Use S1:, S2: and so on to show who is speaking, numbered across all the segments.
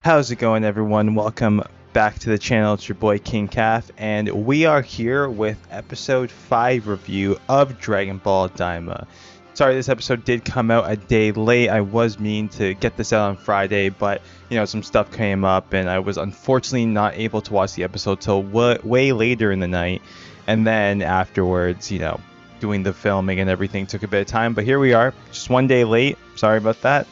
S1: How's it going, everyone? Welcome back to the channel. It's your boy King Calf, and we are here with episode 5 review of Dragon Ball Daima. Sorry, this episode did come out a day late. I was meaning to get this out on Friday, but some stuff came up, and I was unfortunately not able to watch the episode till way later in the night. And then afterwards, doing the filming and everything took a bit of time. But here we are, just one day late. Sorry about that.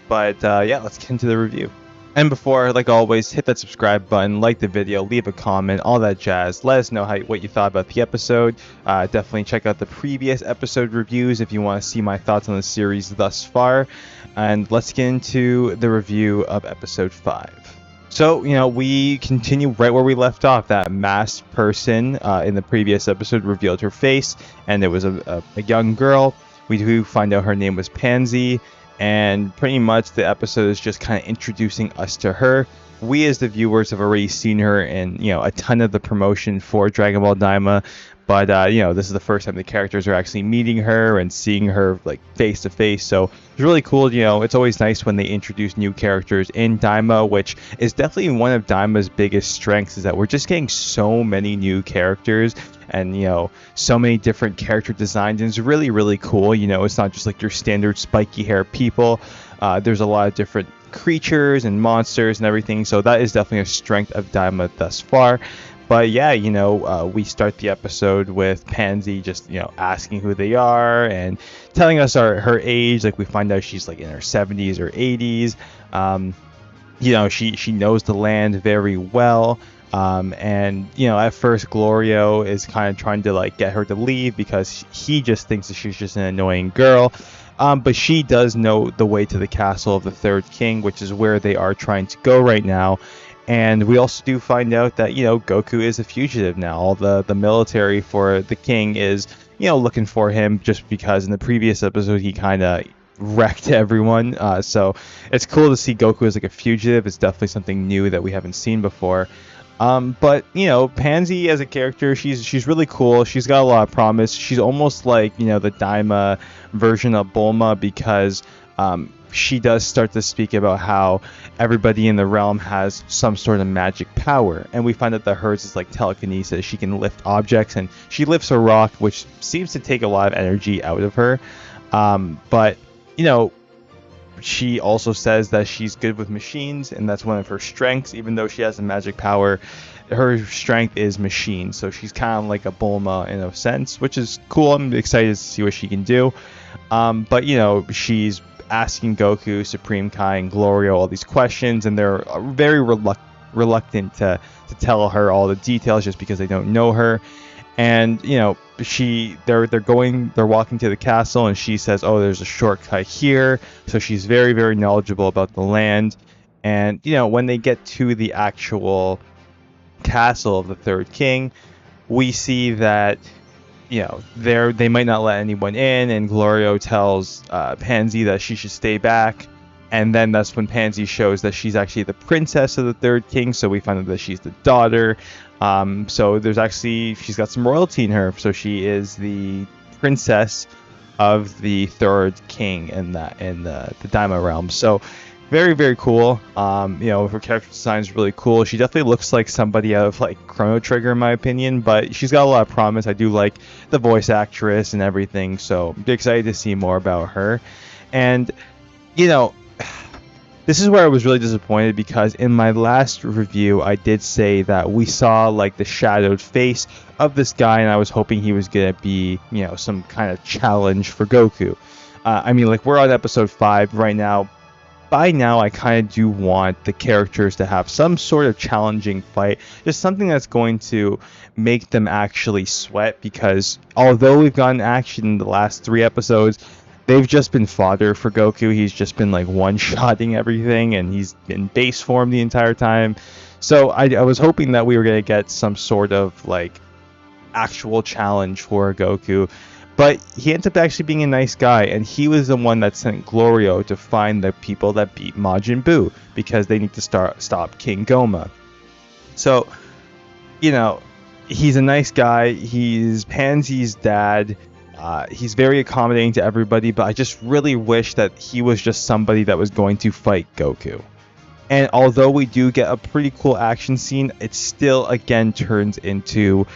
S1: But yeah, let's get into the review. And before, like always, hit that subscribe button, like the video, leave a comment, all that jazz. Let us know what you thought about the episode. Definitely check out the previous episode reviews if you want to see my thoughts on the series thus far. And let's get into the review of episode 5. So, we continue right where we left off. That masked person in the previous episode revealed her face, and it was a young girl. We do find out her name was Pansy. And pretty much the episode is just kind of introducing us to her. We as the viewers have already seen her in, a ton of the promotion for Dragon Ball Daima. But, this is the first time the characters are actually meeting her and seeing her, like, face to face. So it's really cool. It's always nice when they introduce new characters in Daima, which is definitely one of Daima's biggest strengths, is that we're just getting so many new characters. And so many different character designs, and it's really, really cool. It's not just like your standard spiky hair people. There's a lot of different creatures and monsters and everything, so that is definitely a strength of Daima thus far. But yeah, we start the episode with Pansy just asking who they are and telling us her age. Like, we find out she's like in her 70s or 80s. She knows the land very well. And at first Glorio is kind of trying to like get her to leave because he just thinks that she's just an annoying girl. But she does know the way to the castle of the third king, which is where they are trying to go right now. And we also do find out that Goku is a fugitive now. All the military for the king is looking for him, just because in the previous episode he kind of wrecked everyone. So it's cool to see Goku as like a fugitive. It's definitely something new that we haven't seen before. But Pansy as a character, she's really cool. She's got a lot of promise. She's almost like the Daima version of Bulma, because she does start to speak about how everybody in the realm has some sort of magic power, and we find out that hers is like telekinesis. She can lift objects, and she lifts a rock, which seems to take a lot of energy out of her. But she also says that she's good with machines, and that's one of her strengths. Even though she has a magic power, her strength is machines, so she's kind of like a Bulma in a sense, which is cool. I'm excited to see what she can do. But she's asking Goku, Supreme Kai, and Glorio all these questions, and they're very reluctant to tell her all the details, just because they don't know her. And they're walking to the castle, and she says, oh, there's a shortcut here. So she's very, very knowledgeable about the land. And when they get to the actual castle of the third king, we see that they might not let anyone in, and Glorio tells Pansy that she should stay back. And then that's when Pansy shows that she's actually the princess of the third king. So we find out that she's the daughter. So she's got some royalty in her. So she is the princess of the third king in the Daima realm. So very, very cool. Her character design is really cool. She definitely looks like somebody out of like Chrono Trigger, in my opinion, but she's got a lot of promise. I do like the voice actress and everything. So I'm excited to see more about her. And this is where I was really disappointed, because in my last review I did say that we saw like the shadowed face of this guy, and I was hoping he was gonna be some kind of challenge for Goku. We're on episode 5 right now. By now I kind of do want the characters to have some sort of challenging fight, just something that's going to make them actually sweat, because although we've gotten action in the last 3 episodes, they've just been fodder for Goku. He's just been like one-shotting everything, and he's in base form the entire time. So I was hoping that we were going to get some sort of like actual challenge for Goku. But he ends up actually being a nice guy, and he was the one that sent Glorio to find the people that beat Majin Buu, because they need to stop King Goma. So, he's a nice guy. He's Pansy's dad. He's very accommodating to everybody, but I just really wish that he was just somebody that was going to fight Goku. And although we do get a pretty cool action scene, it still again turns into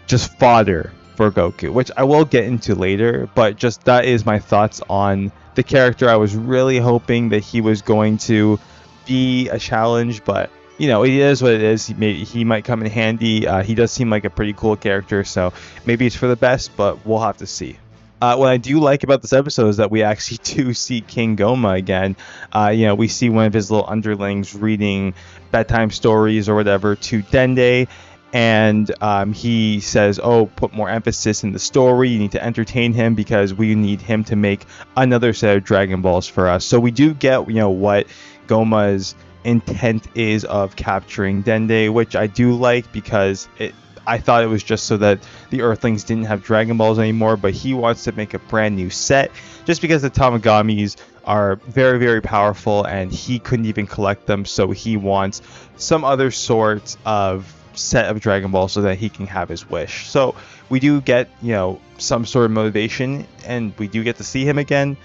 S1: just fodder for Goku, which I will get into later. But just that is my thoughts on the character. I was really hoping that he was going to be a challenge, but you know, it is what it is. He might come in handy. He does seem like a pretty cool character, so maybe it's for the best, but we'll have to see. What I do like about this episode is that we actually do see King Goma again. You know, we see one of his little underlings reading bedtime stories or whatever to Dende, and he says, "Oh, put more emphasis in the story. You need to entertain him because we need him to make another set of Dragon Balls for us." So we do get, you know, what Goma's intent is of capturing Dende, which I do like because I thought it was just so that the Earthlings didn't have Dragon Balls anymore, but he wants to make a brand new set just because the Tamagamis are very, very powerful and he couldn't even collect them, so he wants some other sort of set of Dragon Balls so that he can have his wish. So we do get, you know, some sort of motivation, and we do get to see him again.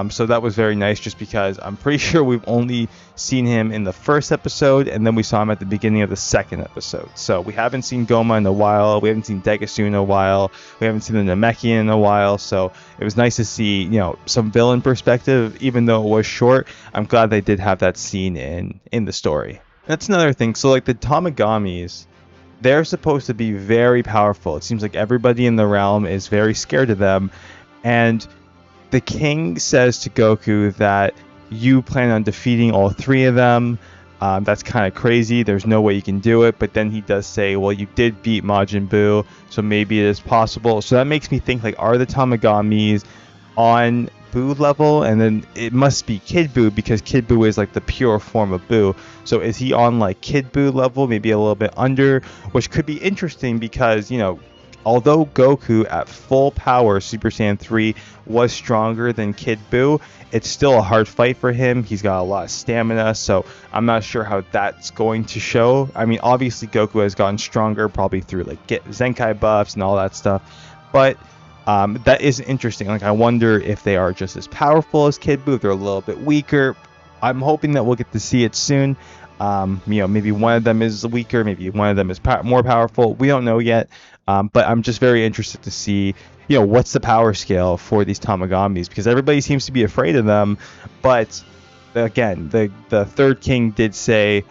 S1: So that was very nice, just because I'm pretty sure we've only seen him in the first episode, and then we saw him at the beginning of the second episode. So we haven't seen Goma in a while. We haven't seen Degasu in a while. We haven't seen the Namekian in a while. So it was nice to see, you know, some villain perspective, even though it was short. I'm glad they did have that scene in the story. That's another thing. So like the Tamagamis, they're supposed to be very powerful. It seems like everybody in the realm is very scared of them, and the king says to Goku that you plan on defeating all three of them. That's kind of crazy. There's no way you can do it. But then he does say, well, you did beat Majin Buu, so maybe it is possible. So that makes me think, like, are the Tamagamis on Buu level? And then it must be Kid Buu, because Kid Buu is like the pure form of Buu. So is he on like Kid Buu level, maybe a little bit under, which could be interesting because, you know, although Goku at full power Super Saiyan 3 was stronger than Kid Buu, it's still a hard fight for him. He's got a lot of stamina, so I'm not sure how that's going to show. I mean, obviously Goku has gotten stronger, probably through like Zenkai buffs and all that stuff, but that is interesting. Like, I wonder if they are just as powerful as Kid Buu, if they're a little bit weaker. I'm hoping that we'll get to see it soon. You know, maybe one of them is weaker, maybe one of them is more powerful. We don't know yet. But I'm just very interested to see, you know, what's the power scale for these Tamagamis, because everybody seems to be afraid of them. But again, the third king did say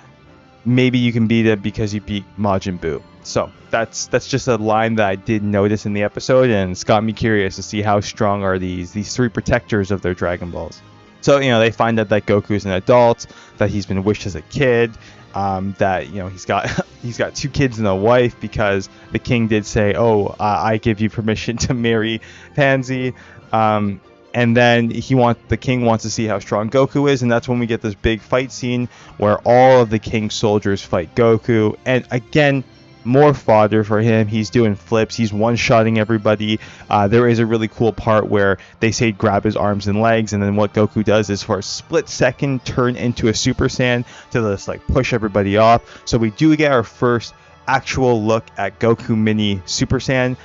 S1: maybe you can beat it because you beat Majin Buu. So that's just a line that I did notice in the episode, and it's got me curious to see how strong are these three protectors of their Dragon Balls. So, you know, they find out that Goku is an adult, that he's been wished as a kid, that, you know, he's got 2 kids and a wife, because the king did say, oh, I give you permission to marry Pansy. And then the king wants to see how strong Goku is, and that's when we get this big fight scene where all of the king's soldiers fight Goku. And again, more fodder for him. He's doing flips. He's one-shotting everybody. There is a really cool part where they say grab his arms and legs, and then what Goku does is for a split second turn into a Super Saiyan to just like push everybody off. So we do get our first actual look at Goku Mini Super Saiyan.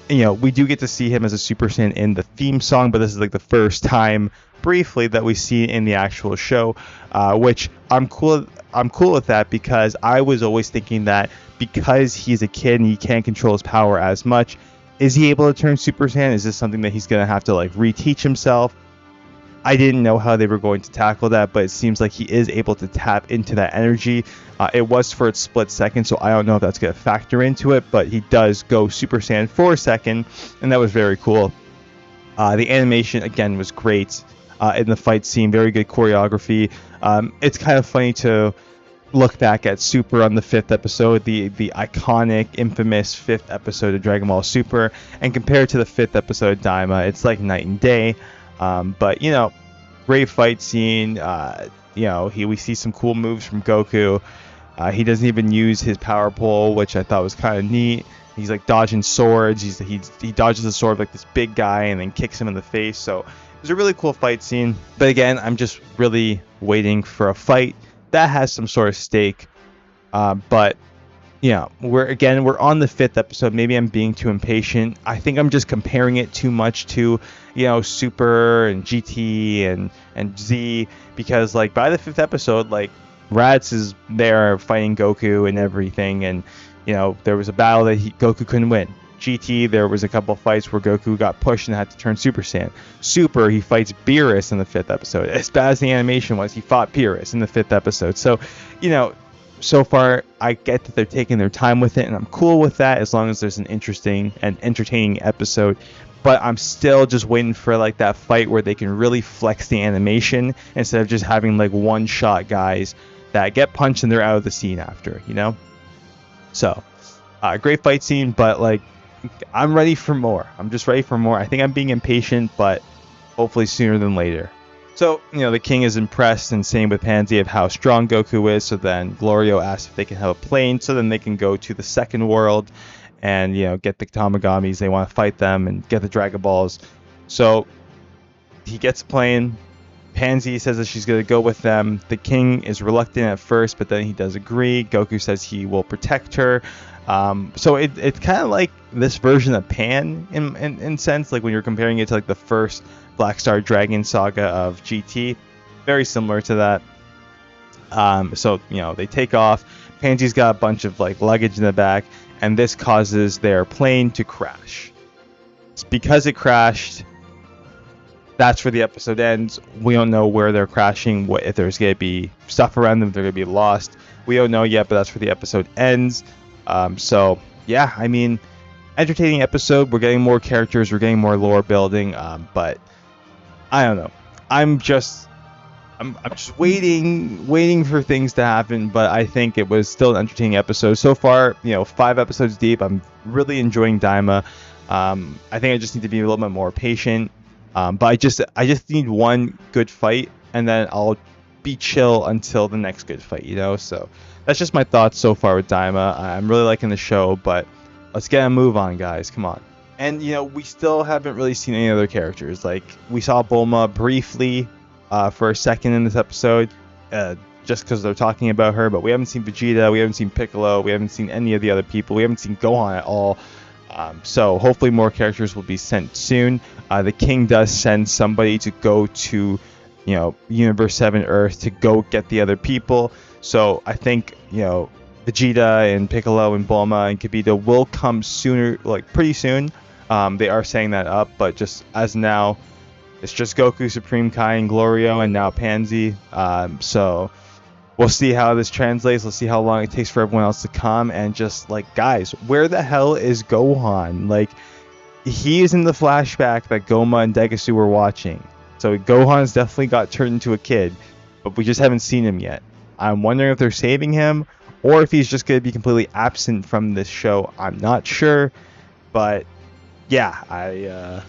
S1: You know, we do get to see him as a Super Saiyan in the theme song, but this is like the first time briefly that we see in the actual show, which I'm cool with that, because I was always thinking that because he's a kid and he can't control his power as much, is he able to turn Super Saiyan? Is this something that he's going to have to like reteach himself? I didn't know how they were going to tackle that, but it seems like he is able to tap into that energy. It was for a split second, so I don't know if that's going to factor into it, but he does go Super Saiyan for a second, and that was very cool. The animation, again, was great in the fight scene. Very good choreography. It's kind of funny to look back at Super on the 5th episode, the iconic, infamous 5th episode of Dragon Ball Super, and compare it to the 5th episode of Daima. It's like night and day. But, you know, great fight scene. You know, we see some cool moves from Goku. He doesn't even use his power pole, which I thought was kind of neat. He's like dodging swords. He dodges the sword like this big guy and then kicks him in the face. So it was a really cool fight scene. But again, I'm just really waiting for a fight that has some sort of stake. But yeah, we're on the 5th episode. Maybe I'm being too impatient. I think I'm just comparing it too much to, you know, Super and GT and Z, because like by the 5th episode, like Raditz is there fighting Goku and everything, and there was a battle that Goku couldn't win. GT, there was a couple fights where Goku got pushed and had to turn Super Saiyan. Super, he fights Beerus in the 5th episode. As bad as the animation was, he fought Beerus in the 5th episode. So, so far, I get that they're taking their time with it, and I'm cool with that as long as there's an interesting and entertaining episode. But I'm still just waiting for like that fight where they can really flex the animation instead of just having like one-shot guys that get punched and they're out of the scene after, So, great fight scene, but like, I'm ready for more. I'm just ready for more. I think I'm being impatient, but hopefully sooner than later. So, the king is impressed and saying with Pansy of how strong Goku is. So then Glorio asks if they can have a plane so then they can go to the second world and, get the Tamagamis. They want to fight them and get the Dragon Balls. So he gets a plane. Pansy says that she's going to go with them. The king is reluctant at first, but then he does agree. Goku says he will protect her. So it's kind of like this version of Pan in sense, like when you're comparing it to like the first Black Star Dragon saga of GT, very similar to that. So they take off. Pansy's got a bunch of like luggage in the back, and this causes their plane to crash. It's because it crashed. That's where the episode ends. We don't know where they're crashing, if there's going to be stuff around them, if they're going to be lost. We don't know yet, but that's where the episode ends. So, yeah, I mean, entertaining episode. We're getting more characters. We're getting more lore building. But I don't know. I'm just waiting for things to happen. But I think it was still an entertaining episode. So far, 5 episodes deep. I'm really enjoying Daima. I think I just need to be a little bit more patient. But I just need one good fight, and then I'll be chill until the next good fight, So that's just my thoughts so far with Daima. I'm really liking the show, but let's get a move on, guys. Come on. And we still haven't really seen any other characters. Like we saw Bulma briefly for a second in this episode, just because they're talking about her. But we haven't seen Vegeta, we haven't seen Piccolo, we haven't seen any of the other people, we haven't seen Gohan at all. So hopefully more characters will be sent soon. The king does send somebody to go to, Universe 7 Earth to go get the other people. So I think, Vegeta and Piccolo and Bulma and Kibito will come sooner, like pretty soon. They are saying that up, but just as now, it's just Goku, Supreme Kai, and Glorio, and now Pansy. So we'll see how this translates. Let's see how long it takes for everyone else to come. And just like, guys, where the hell is Gohan? Like, he is in the flashback that Goma and Degasu were watching. So Gohan's definitely got turned into a kid, but we just haven't seen him yet. I'm wondering if they're saving him or if he's just going to be completely absent from this show. I'm not sure, but yeah,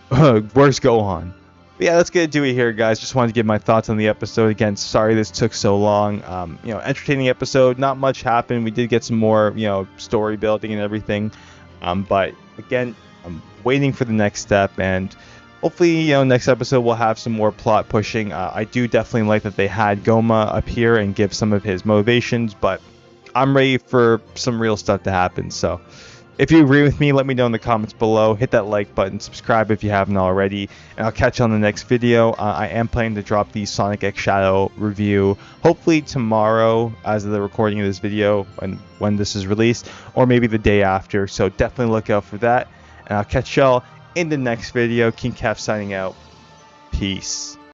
S1: where's Gohan? But yeah, let's get to it here, guys. Just wanted to give my thoughts on the episode. Again, sorry this took so long. Entertaining episode. Not much happened. We did get some more, story building and everything. But again, I'm waiting for the next step, and hopefully, next episode we'll have some more plot pushing. I do definitely like that they had Goma appear and give some of his motivations, but I'm ready for some real stuff to happen. So if you agree with me, let me know in the comments below. Hit that like button, subscribe if you haven't already, and I'll catch you on the next video. I am planning to drop the Sonic X Shadow review, hopefully tomorrow as of the recording of this video when this is released, or maybe the day after. So definitely look out for that, and I'll catch y'all in the next video. King Calf signing out. Peace.